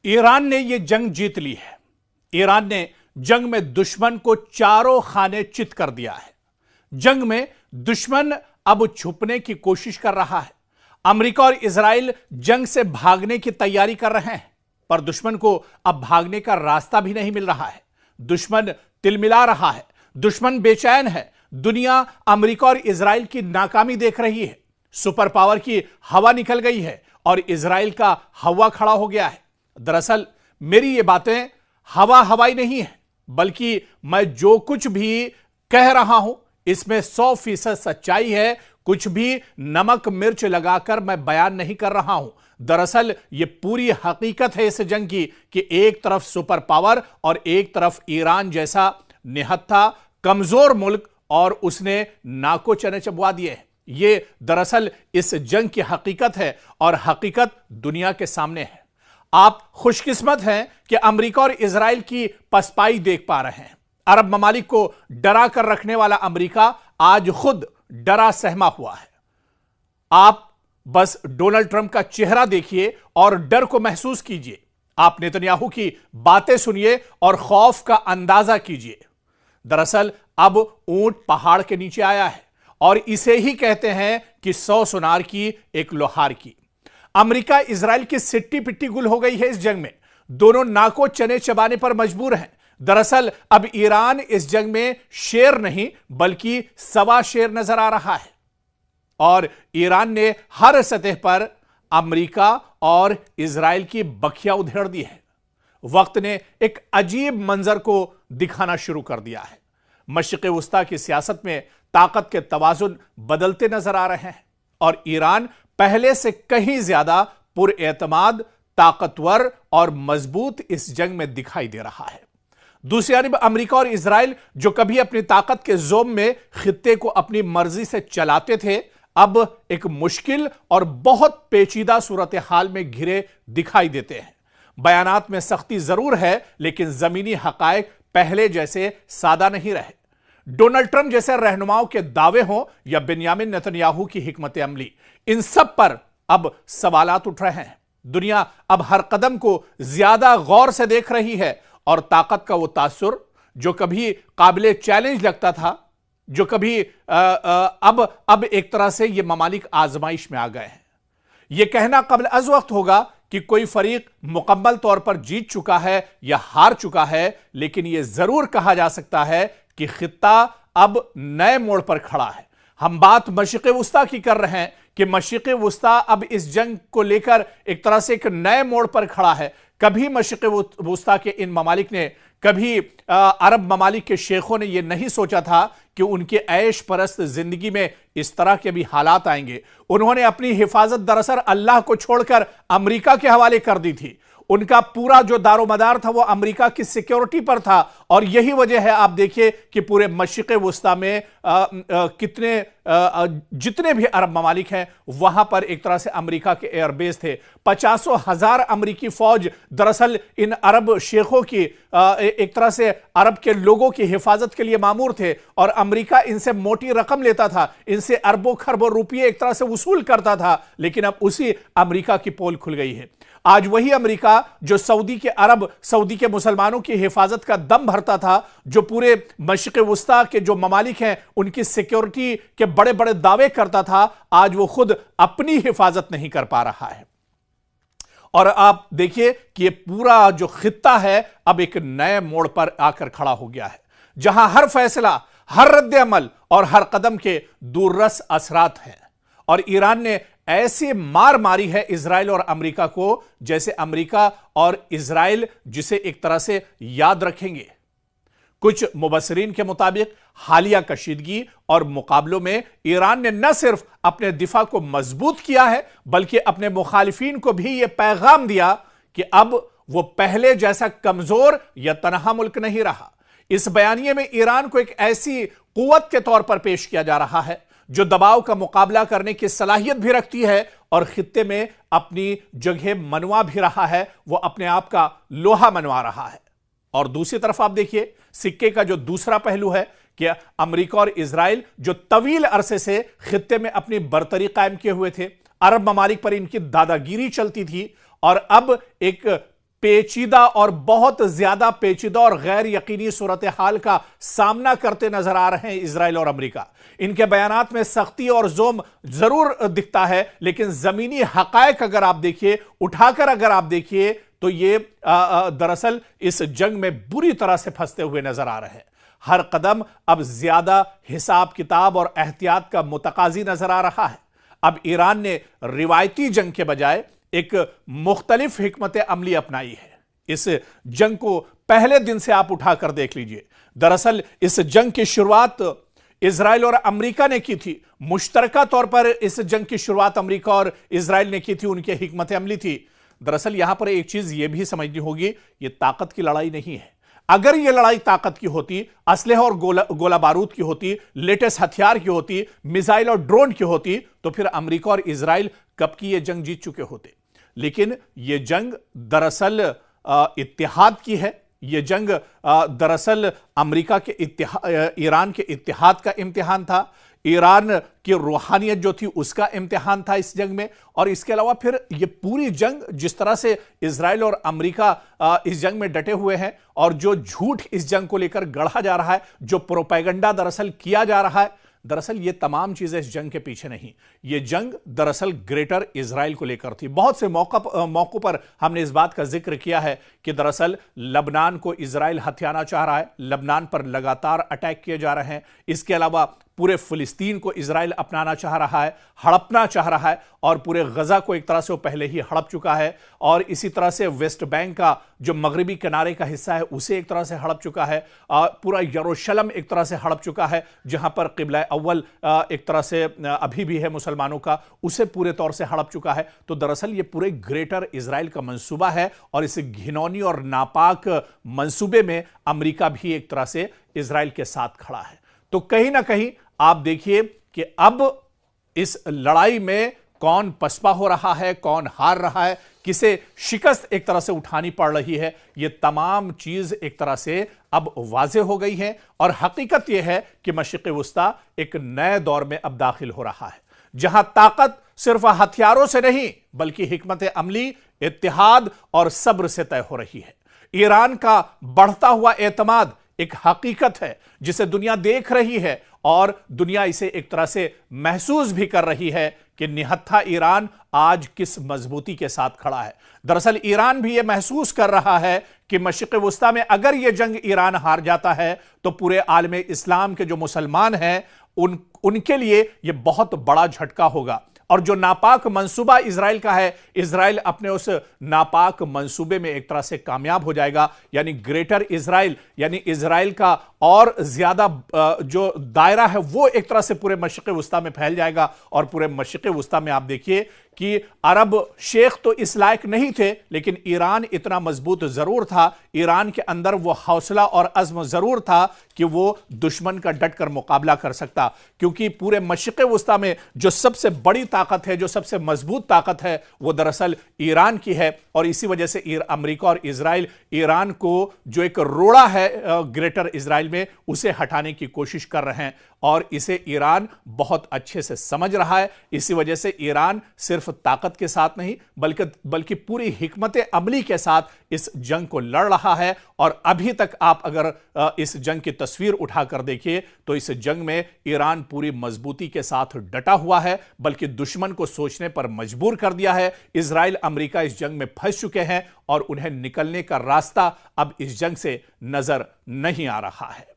Iran ने यह जंग जीत ली है। ईरान ने जंग में दुश्मन को चारों खाने चित कर दिया है। जंग में दुश्मन अब छुपने की कोशिश कर रहा है। अमेरिका और इजराइल जंग से भागने की तैयारी कर रहे हैं, पर दुश्मन को अब भागने का रास्ता भी नहीं मिल रहा है। दुश्मन तिलमिला रहा है, दुश्मन बेचैन है। दुनिया अमेरिका और इजराइल की नाकामी देख रही है। सुपर पावर की हवा निकल गई है और इजराइल का हवा खड़ा हो गया है। दरअसल मेरी ये बातें हवा हवाई नहीं है, बल्कि मैं जो कुछ भी कह रहा हूं इसमें 100% सच्चाई है। कुछ भी नमक मिर्च लगाकर मैं बयान नहीं कर रहा हूं। दरअसल यह पूरी हकीकत है इस जंग की कि एक तरफ सुपर पावर और एक तरफ ईरान जैसा निहत्था कमजोर मुल्क, और उसने नाको चने चबवा दिए हैं। यह दरअसल इस जंग की हकीकत है और हकीकत दुनिया के सामने है। आप खुशकिस्मत हैं कि अमेरिका और इजराइल की पसपाई देख पा रहे हैं। अरब ममालिक को डरा कर रखने वाला अमेरिका आज खुद डरा सहमा हुआ है। आप बस डोनाल्ड ट्रंप का चेहरा देखिए और डर को महसूस कीजिए। आप नेतन्याहू की बातें सुनिए और खौफ का अंदाजा कीजिए। दरअसल अब ऊंट पहाड़ के नीचे आया है और इसे ही कहते हैं कि 100 सुनार की एक लोहार की। अमेरिका इजराइल की सिट्टी पिट्टी गुल हो गई है इस जंग में। दोनों नाको चने चबाने पर मजबूर हैं। दरअसल अब ईरान इस जंग में शेर नहीं बल्कि सवा शेर नजर आ रहा है और ईरान ने हर सतह पर अमेरिका और इजराइल की बखिया उधेड़ दी है। वक्त ने एक अजीब मंजर को दिखाना शुरू कर दिया है। मशरिक़ वस्ता की सियासत में ताकत के तवाजुन बदलते नजर आ रहे हैं और ईरान पहले से कहीं ज्यादा पुरएतमाद, ताकतवर और मजबूत इस जंग में दिखाई दे रहा है। दूसरी तरफ अमेरिका और इजराइल जो कभी अपनी ताकत के जोम में खित्ते को अपनी मर्जी से चलाते थे, अब एक मुश्किल और बहुत पेचीदा सूरत हाल में घिरे दिखाई देते हैं। बयानात में सख्ती जरूर है, लेकिन जमीनी हकायक पहले जैसे सादा नहीं रहे। डोनाल्ड ट्रंप जैसे रहनुमाओं के दावे हों या बेंयामिन नेतन्याहू की हिकमत अमली, इन सब पर अब सवालात उठ रहे हैं। दुनिया अब हर कदम को ज्यादा गौर से देख रही है और ताकत का वो तासुर जो कभी काबिले चैलेंज लगता था, जो कभी अब एक तरह से ये ममालिक आजमाइश में आ गए हैं। यह कहना कबल अज वक्त होगा कि कोई फरीक मुकम्मल तौर पर जीत चुका है या हार चुका है, लेकिन यह जरूर कहा जा सकता है कि खित्ता अब नए मोड़ पर खड़ा है। हम बात मशरिक़ वस्ता की कर रहे हैं कि मशरिक़ वस्ता अब इस जंग को लेकर एक तरह से एक नए मोड़ पर खड़ा है। कभी मशरिक़ वस्ता के इन ममालिक ने, कभी अरब ममालिक के शेखों ने यह नहीं सोचा था कि उनके ऐश परस्त जिंदगी में इस तरह के भी हालात आएंगे। उन्होंने अपनी हिफाजत दरअसल अल्लाह को छोड़कर अमेरिका के हवाले कर दी थी। उनका पूरा जो दारोमदार था वो अमेरिका की सिक्योरिटी पर था और यही वजह है, आप देखिए कि पूरे मशरिक़ वस्ता में जितने भी अरब ममालिक हैं वहां पर एक तरह से अमेरिका के एयरबेस थे। 50,000 अमेरिकी फौज दरअसल इन अरब शेखों की एक तरह से अरब के लोगों की हिफाजत के लिए मामूर थे और अमेरिका इनसे मोटी रकम लेता था, इनसे अरबों खरबों रुपये एक तरह से वसूल करता था। लेकिन अब उसी अमेरिका की पोल खुल गई है। आज वही अमेरिका जो सऊदी के मुसलमानों की हिफाजत का दम भरता था, जो पूरे मशरिक़ वस्ता के जो ममालिक हैं उनकी सिक्योरिटी के बड़े बड़े दावे करता था, आज वो खुद अपनी हिफाजत नहीं कर पा रहा है। और आप देखिए कि ये पूरा जो खित्ता है अब एक नए मोड़ पर आकर खड़ा हो गया है, जहां हर फैसला, हर रद्द अमल और हर कदम के दूररस असरात हैं। और ईरान ने ऐसी मार मारी है इजराइल और अमेरिका को, जैसे अमेरिका और इजराइल जिसे एक तरह से याद रखेंगे। कुछ मुबस्सिरीन के मुताबिक हालिया कशीदगी और मुकाबलों में ईरान ने न सिर्फ अपने दिफा को मजबूत किया है, बल्कि अपने मुखालिफिन को भी यह पैगाम दिया कि अब वो पहले जैसा कमजोर या तनहा मुल्क नहीं रहा। इस बयानिए में ईरान को एक ऐसी कुव्वत के तौर पर पेश किया जा रहा है जो दबाव का मुकाबला करने की सलाहियत भी रखती है और खित्ते में अपनी जगह मनवा भी रहा है, वो अपने आप का लोहा मनवा रहा है। और दूसरी तरफ आप देखिए सिक्के का जो दूसरा पहलू है कि अमेरिका और इजराइल जो तवील अरसे से खित्ते में अपनी बरतरी कायम किए हुए थे, अरब ममालिक पर इनकी दादागिरी चलती थी और अब एक पेचीदा और बहुत ज्यादा पेचीदा और गैर यकीनी सूरत हाल का सामना करते नजर आ रहे हैं इजराइल और अमेरिका। इनके बयानात में सख्ती और जोम जरूर दिखता है, लेकिन जमीनी हकायक अगर आप देखिए, उठाकर अगर आप देखिए, तो ये दरअसल इस जंग में बुरी तरह से फंसते हुए नजर आ रहे हैं। हर कदम अब ज्यादा हिसाब किताब और एहतियात का मुतकाजी नजर आ रहा है। अब ईरान ने रिवायती जंग के बजाय एक मुख्तलिफ हिकमत अमली अपनाई है। इस जंग को पहले दिन से आप उठाकर देख लीजिए। दरअसल इस जंग की शुरुआत इजराइल और अमेरिका ने की थी। मुश्तरका तौर पर इस जंग की शुरुआत अमेरिका और इजराइल ने की थी, उनकी हिकमत अमली थी। दरअसल यहां पर एक चीज यह भी समझनी होगी, यह ताकत की लड़ाई नहीं है। अगर यह लड़ाई ताकत की होती, असलहे और गोला बारूद की होती, लेटेस्ट हथियार की होती, मिसाइल और ड्रोन की होती, तो फिर अमेरिका और इजराइल कब की यह जंग जीत चुके होते। लेकिन यह जंग दरअसल इत्तेहाद की है। यह जंग दरअसल अमेरिका के ईरान के इत्तेहाद का इम्तिहान था। ईरान की रूहानियत जो थी उसका इम्तिहान था इस जंग में। और इसके अलावा फिर यह पूरी जंग जिस तरह से इजराइल और अमेरिका इस जंग में डटे हुए हैं और जो झूठ इस जंग को लेकर गढ़ा जा रहा है, जो प्रोपेगेंडा दरअसल किया जा रहा है, दरअसल ये तमाम चीजें इस जंग के पीछे नहीं। ये जंग दरअसल ग्रेटर इजराइल को लेकर थी। बहुत से मौकों पर हमने इस बात का जिक्र किया है कि दरअसल लबनान को इजराइल हथियाना चाह रहा है, लबनान पर लगातार अटैक किए जा रहे हैं। इसके अलावा पूरे फिलिस्तीन को इजराइल अपनाना चाह रहा है, हड़पना चाह रहा है, और पूरे गजा को एक तरह से वो पहले ही हड़प चुका है। और इसी तरह से वेस्ट बैंक का जो मगरबी किनारे का हिस्सा है उसे एक तरह से हड़प चुका है। पूरा यरूशलेम एक तरह से हड़प चुका है, जहां पर किबला अव्वल एक तरह से अभी भी है मुसलमानों का, उसे पूरे तौर से हड़प चुका है। तो दरअसल ये पूरे ग्रेटर इजराइल का मंसूबा है, और इस घिनौनी और नापाक मंसूबे में अमेरिका भी एक तरह से इजराइल के साथ खड़ा है। तो कहीं ना कहीं आप देखिए कि अब इस लड़ाई में कौन पसपा हो रहा है, कौन हार रहा है, किसे शिकस्त एक तरह से उठानी पड़ रही है, ये तमाम चीज एक तरह से अब वाज़ेह हो गई है। और हकीकत यह है कि मशरिक़ वुस्ता एक नए दौर में अब दाखिल हो रहा है, जहां ताकत सिर्फ हथियारों से नहीं बल्कि हिकमत अमली, इत्तेहाद और सब्र से तय हो रही है। ईरान का बढ़ता हुआ एतमाद एक हकीकत है जिसे दुनिया देख रही है, और दुनिया इसे एक तरह से महसूस भी कर रही है कि निहत्था ईरान आज किस मजबूती के साथ खड़ा है। दरअसल ईरान भी यह महसूस कर रहा है कि मशरिक़ वुस्ता में अगर यह जंग ईरान हार जाता है तो पूरे आलम इस्लाम के जो मुसलमान हैं उनके लिए यह बहुत बड़ा झटका होगा। और जो नापाक मंसूबा इजराइल का है, इजराइल अपने उस नापाक मंसूबे में एक तरह से कामयाब हो जाएगा। यानी ग्रेटर इजराइल, यानी इजराइल का और ज्यादा जो दायरा है वो एक तरह से पूरे मशरिक़ वुस्ता में फैल जाएगा। और पूरे मशरिक़ वुस्ता में आप देखिए कि अरब शेख तो इस लायक नहीं थे, लेकिन ईरान इतना मजबूत जरूर था, ईरान के अंदर वो हौसला और अज़्म जरूर था कि वो दुश्मन का डट कर मुकाबला कर सकता। क्योंकि पूरे मशरिक़ वुस्ता में जो सबसे बड़ी ताकत है, जो सबसे मजबूत ताकत है, वो दरअसल ईरान की है। और इसी वजह से अमेरिका और इजराइल ईरान को जो एक रोड़ा है ग्रेटर इजराइल में, उसे हटाने की कोशिश कर रहे हैं, और इसे ईरान बहुत अच्छे से समझ रहा है। इसी वजह से ईरान सिर्फ ताकत के साथ नहीं बल्कि पूरी हिकमत अमली के साथ इस जंग को लड़ रहा है। और अभी तक आप अगर इस जंग की तस्वीर उठाकर देखिए तो इस जंग में ईरान पूरी मजबूती के साथ डटा हुआ है, बल्कि दुश्मन को सोचने पर मजबूर कर दिया है। इजराइल अमेरिका इस जंग में फंस चुके हैं और उन्हें निकलने का रास्ता अब इस जंग से नजर नहीं आ रहा है।